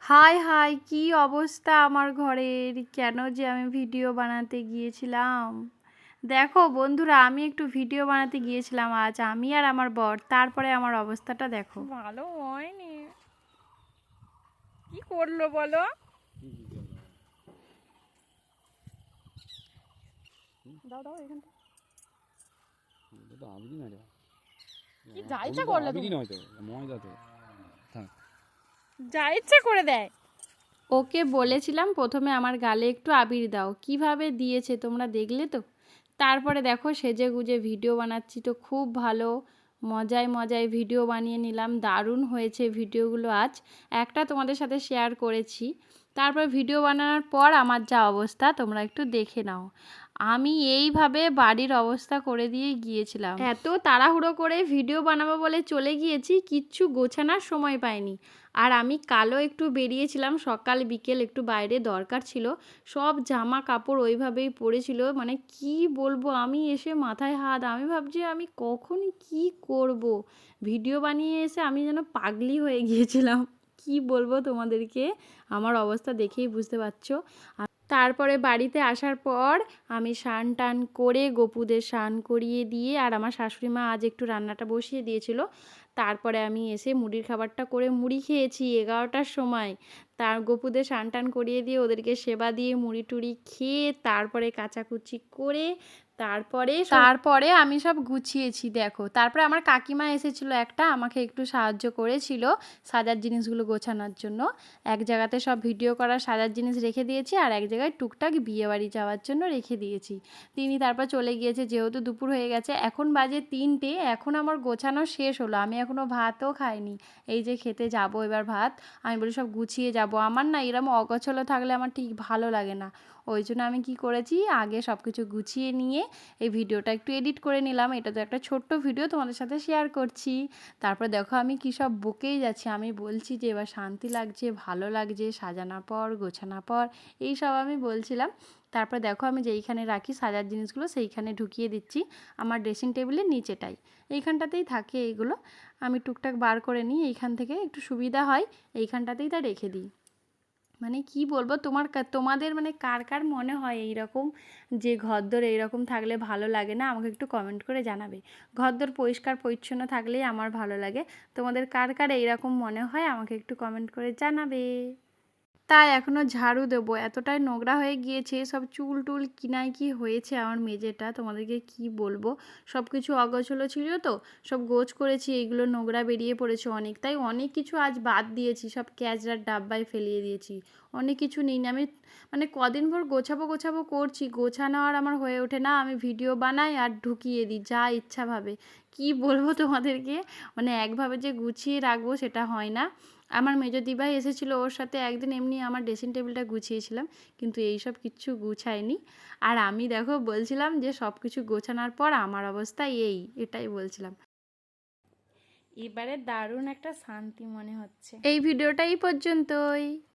হায় হায় কি অবস্থা আমার ঘরের, কেন যে আমি ভিডিও বানাতে গিয়েছিলাম। দেখো বন্ধুরা, আমি একটু ভিডিও বানাতে গিয়েছিলাম আজ, আমি আর আমার বর। তারপরে আমার অবস্থাটা দেখো। ভালো হয়নি। কি করলো বলো? দাও দাও এখানটা। কি যা ইচ্ছা করলে তুমি? যা ইচ্ছা করে দেয়। ওকে বলেছিলাম প্রথমে আমার গালে একটু আবির দাও, কিভাবে দিয়েছে তোমরা দেখলে তো। তারপরে দেখো সেজে গুজে ভিডিও বানাচ্ছি, তো খুব ভালো মজায় মজায় ভিডিও বানিয়ে নিলাম। দারুণ হয়েছে ভিডিওগুলো। আজ একটা তোমাদের সাথে শেয়ার করেছি। তারপর ভিডিও বানানোর পর আমার যা অবস্থা তোমরা একটু দেখে নাও। আমি এইভাবে বাড়ির অবস্থা করে দিয়ে গিয়েছিলাম। এত তাড়াহুড়ো করে ভিডিও বানাবো বলে চলে গিয়েছি, কিচ্ছু গোছানোর সময় পাইনি। আর আমি কালও একটু বেরিয়েছিলাম, সকাল বিকেল একটু বাইরে দরকার ছিল। সব জামা কাপড় ওইভাবেই পড়েছিল, মানে কি বলবো, আমি এসে মাথায় হাত, আমি ভাবছি আমি কখন কি করব। ভিডিও বানিয়ে এসে আমি যেন পাগলি হয়ে গিয়েছিলাম। কি বলবো তোমাদেরকে, আমার অবস্থা দেখেই বুঝতে পারছো। তারপরে বাড়িতে আসার পর আমি স্নান টান করে গপুদের স্নান করিয়ে দিয়ে, আর আমার শাশুড়ি মা আজ একটু রান্নাটা বসিয়ে দিয়েছিল। তারপরে আমি এসে মুড়ির খাবারটা করে মুড়ি খেয়েছি 11টার সময়। তার গপুদের স্নান টান করিয়ে দিয়ে ওদেরকে সেবা দিয়ে মুড়ি টুড়ি খেয়ে তারপরে কাচাকুচি করে তারপরে আমি সব গুছিয়েছি দেখো। তারপরে আমার কাকিমা এসেছিলো একটা, আমাকে একটু সাহায্য করেছিল সাজার জিনিসগুলো গোছানোর জন্য। এক জায়গাতে সব ভিডিও করার সাজার জিনিস রেখে দিয়েছি, আর এক জায়গায় টুকটাক বিয়েবাড়ি যাওয়ার জন্য রেখে দিয়েছি। তিনি তারপর চলে গিয়েছে, যেহেতু দুপুর হয়ে গেছে। এখন বাজে 3টে, এখন আমার গোছানো শেষ হলো। আমি এখনও ভাতও খাইনি, এই যে খেতে যাব এবার ভাত। আমি বলি সব গুছিয়ে যাব, আমার না এরকম অগোছালো থাকলে আমার ঠিক ভালো লাগে না। ওই জন্য আমি কি করেছি, আগে সব কিছু গুছিয়ে নিয়ে এই ভিডিওটা একটু এডিট করে নিলাম। এটা তো একটা ছোট্ট ভিডিও তোমাদের সাথে শেয়ার করছি। তারপর দেখো আমি কী সব বকেই যাচ্ছি, আমি বলছি যে এবার শান্তি লাগছে, ভালো লাগছে, সাজানোর পর গোছানোর পর এই সব আমি বলছিলাম। তারপর দেখো আমি যেইখানে রাখি সাজার জিনিসগুলো সেইখানে ঢুকিয়ে দিচ্ছি, আমার ড্রেসিং টেবিলের নিচেটাই। এইখানটাতেই থাকে এইগুলো, আমি টুকটাক বার করে নিই এইখান থেকে, একটু সুবিধা হয় এইখানটাতেই তা রেখে দিই। মানে কি বলবো, তোমাদের মানে কার কার মনে হয় এইরকম, যে ঘরদোর এইরকম থাকলে ভালো লাগে না, আমাকে একটু কমেন্ট করে জানাবে। ঘরদোর পরিষ্কার পরিচ্ছন্ন থাকলেই আমার ভালো লাগে। তোমাদের কার কার এইরকম মনে হয় আমাকে একটু কমেন্ট করে জানাবে। তাই এখনও ঝাড়ু দেবো, এতটাই নোংরা হয়ে গিয়েছে, সব চুল টুল কিনায় কি হয়েছে আমার মেঝেটা, তোমাদেরকে কি বলবো। সব কিছু অগোছালো ছিল তো, সব গোছ করেছি, এইগুলো নোংরা বেরিয়ে পড়েছে অনেক, তাই অনেক কিছু আজ বাদ দিয়েছি, সব ক্যাচড়ার ডাব্বায় ফেলিয়ে দিয়েছি। অনেক কিছু নিই না আমি, মানে কদিন ভর গোছাবো গোছাবো করছি, গোছানো আর আমার হয়ে ওঠে না। আমি ভিডিও বানাই আর ঢুকিয়ে দিই যা ইচ্ছাভাবে। কি বলবো তোমাদেরকে, মানে একভাবে যে গুছিয়ে রাখবো সেটা হয় না। আমার মেজো দিভাই এসেছিলো, ওর সাথে একদিন এমনি আমার ড্রেসিং টেবিলটা গুছিয়েছিলাম, কিন্তু এইসব কিচ্ছু গুছাইনি। আর আমি দেখো বলছিলাম যে সব কিছু গোছানোর পর আমার অবস্থা এটাই বলছিলাম। এবারে দারুণ একটা শান্তি মনে হচ্ছে। এই ভিডিওটা এই পর্যন্তই।